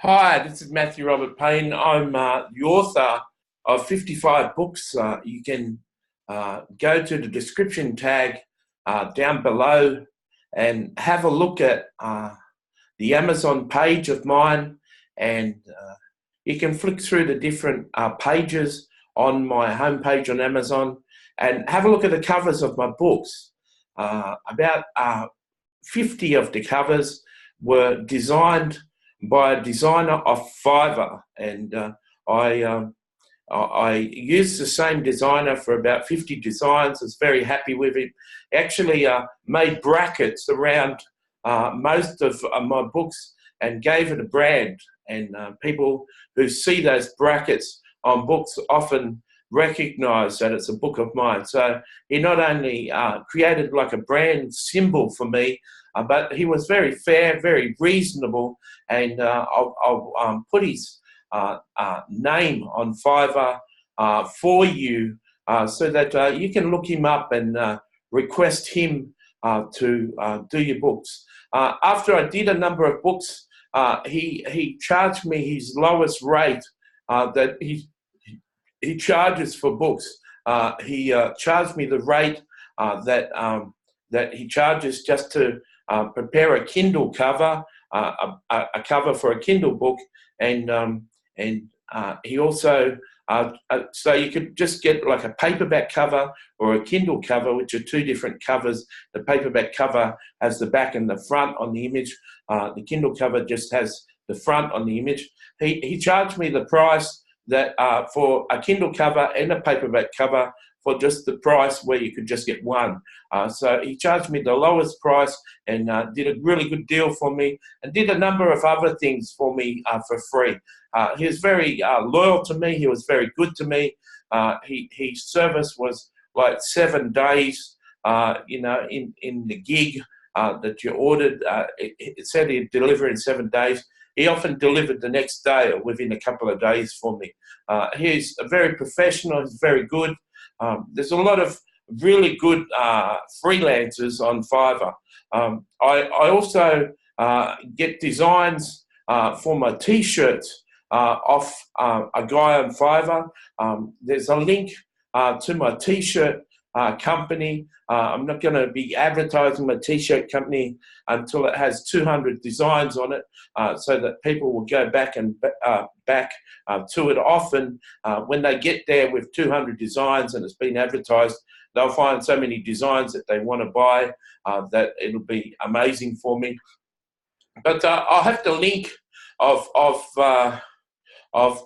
Hi, this is Matthew Robert Payne. I'm the author of 55 books. You can go to the description tag down below and have a look at the Amazon page of mine, and you can flick through the different pages on my homepage on Amazon and have a look at the covers of my books. About 50 of the covers were designed by a designer of Fiverr, and I used the same designer for about 50 designs. I was very happy with it. Actually made brackets around most of my books and gave it a brand, and people who see those brackets on books often recognize that it's a book of mine. So he not only created like a brand symbol for me, but he was very fair, very reasonable, and I'll put his name on Fiverr for you so that you can look him up and request him to do your books. After I did a number of books, he charged me his lowest rate that he charges for books. He charged me the rate that he charges just to prepare a Kindle cover, a cover for a Kindle book, and he also so you could just get like a paperback cover or a Kindle cover, which are two different covers. The paperback cover has the back and the front on the image. The Kindle cover just has the front on the image. He charged me the price that for a Kindle cover and a paperback cover for just the price where you could just get one. So he charged me the lowest price and did a really good deal for me, and did a number of other things for me for free. He was very loyal to me. He was very good to me. His service was like 7 days, in the gig that you ordered. It said he'd deliver in 7 days. He often delivered the next day or within a couple of days for me. He's very professional. He's very good. There's a lot of really good freelancers on Fiverr. I also get designs for my T-shirts off a guy on Fiverr. There's a link to my T-shirt company. I'm not going to be advertising my T-shirt company until it has 200 designs on it, so that people will go back and back to it often. When they get there with 200 designs and it's been advertised, they'll find so many designs that they want to buy that it'll be amazing for me. But I'll have the link of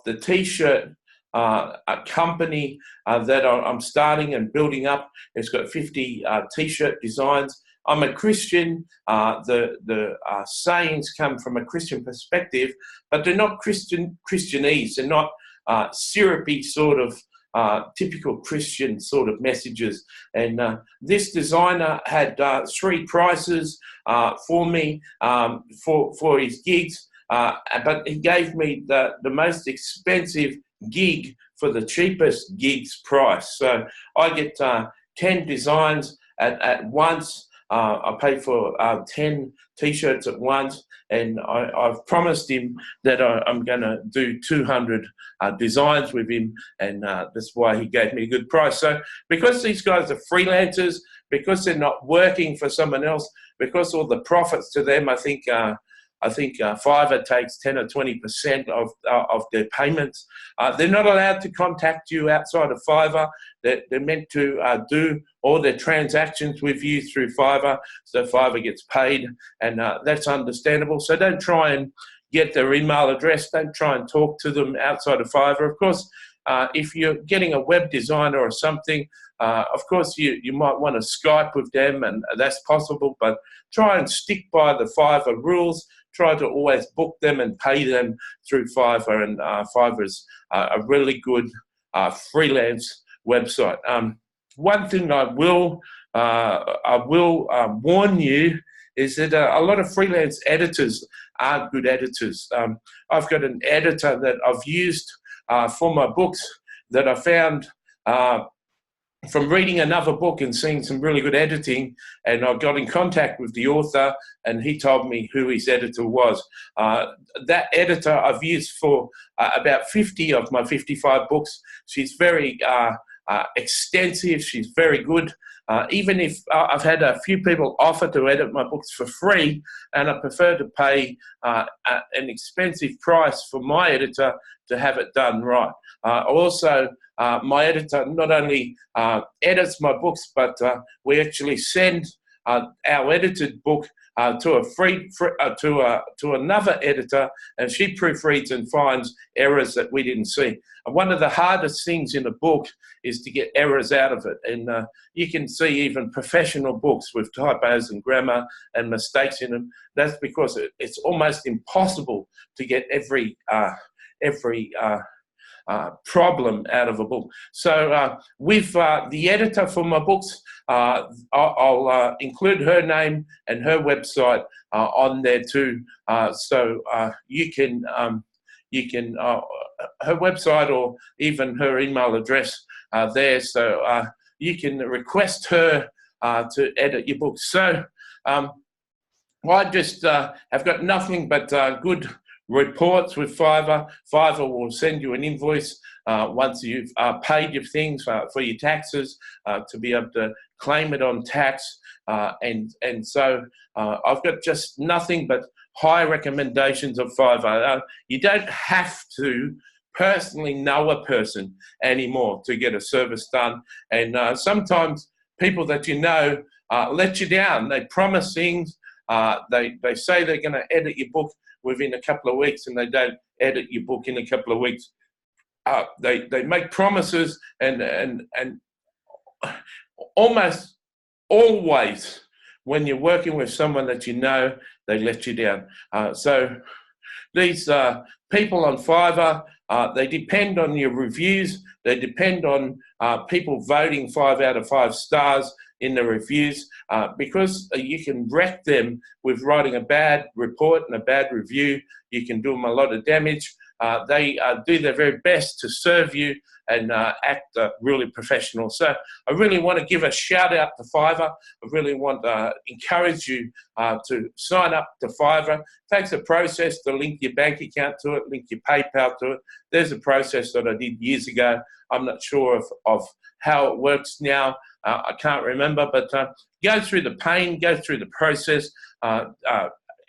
the T-shirt a company that I'm starting and building up. It's got 50 T-shirt designs. I'm a Christian. The sayings come from a Christian perspective, but they're not Christianese. They're not syrupy sort of typical Christian sort of messages. And this designer had 3 prices for me for his gigs, but he gave me the most expensive gig for the cheapest gigs price. So I get 10 designs at once. I pay for 10 T-shirts at once, and I've promised him that I'm going to do 200 designs with him, and that's why he gave me a good price. So because these guys are freelancers, because they're not working for someone else, because all the profits to them, I think Fiverr takes 10 or 20% of their payments. They're not allowed to contact you outside of Fiverr. They're meant to do all their transactions with you through Fiverr, so Fiverr gets paid, and that's understandable. So don't try and get their email address. Don't try and talk to them outside of Fiverr. Of course, if you're getting a web designer or something, of course you might want to Skype with them, and that's possible, but try and stick by the Fiverr rules. Try to always book them and pay them through Fiverr, and Fiverr's a really good freelance website. One thing I will warn you is that a lot of freelance editors aren't good editors. I've got an editor that I've used for my books that I found from reading another book and seeing some really good editing, and I got in contact with the author, and he told me who his editor was. That editor I've used for about 50 of my 55 books. She's very extensive. She's very good. Even if I've had a few people offer to edit my books for free, and I prefer to pay an expensive price for my editor to have it done right. Also, my editor not only edits my books, but we actually send our edited book to another editor, and she proofreads and finds errors that we didn't see. And one of the hardest things in a book is to get errors out of it. And you can see even professional books with typos and grammar and mistakes in them. That's because it's almost impossible to get every problem out of a book. So with the editor for my books, I'll include her name and her website on there too. So you can her website or even her email address there. So you can request her to edit your books. So I just have got nothing but good reports with Fiverr. Fiverr will send you an invoice once you've paid your things for your taxes to be able to claim it on tax. And so I've got just nothing but high recommendations of Fiverr. You don't have to personally know a person anymore to get a service done. And sometimes people that you know let you down. They promise things. They say they're going to edit your book within a couple of weeks, and they don't edit your book in a couple of weeks. They make promises, and almost always when you're working with someone that you know, they let you down. So these people on Fiverr, they depend on your reviews. They depend on people voting 5 out of 5 stars in the reviews, because you can wreck them with writing a bad report and a bad review. You can do them a lot of damage. They do their very best to serve you and act really professional. So I really want to give a shout out to Fiverr. I really want to encourage you to sign up to Fiverr. It takes a process to link your bank account to it, link your PayPal to it. There's a process that I did years ago. I'm not sure of how it works now. I can't remember, but go through the pain, go through the process,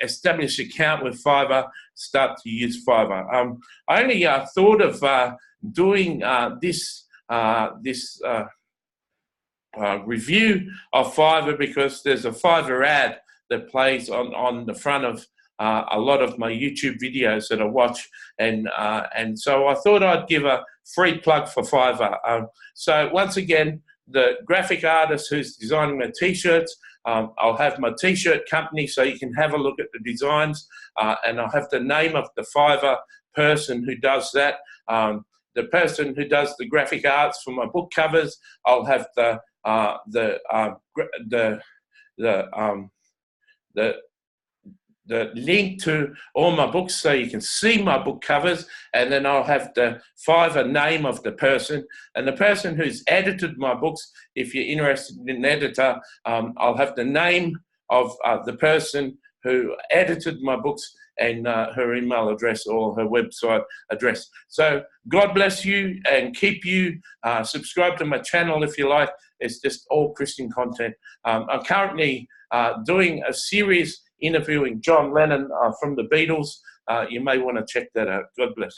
establish an account with Fiverr, start to use Fiverr. I only thought of doing this review of Fiverr because there's a Fiverr ad that plays on the front of a lot of my YouTube videos that I watch, and so I thought I'd give a free plug for Fiverr. So once again, the graphic artist who's designing my T-shirts, I'll have my T-shirt company so you can have a look at the designs, and I'll have the name of the Fiverr person who does that. The person who does the graphic arts for my book covers, I'll have the link to all my books so you can see my book covers, and then I'll have the Fiverr name of the person and the person who's edited my books. If you're interested in an editor, I'll have the name of the person who edited my books and her email address or her website address. So God bless you and keep you. Subscribe to my channel if you like. It's just all Christian content. I'm currently doing a series interviewing John Lennon from the Beatles. You may want to check that out. God bless.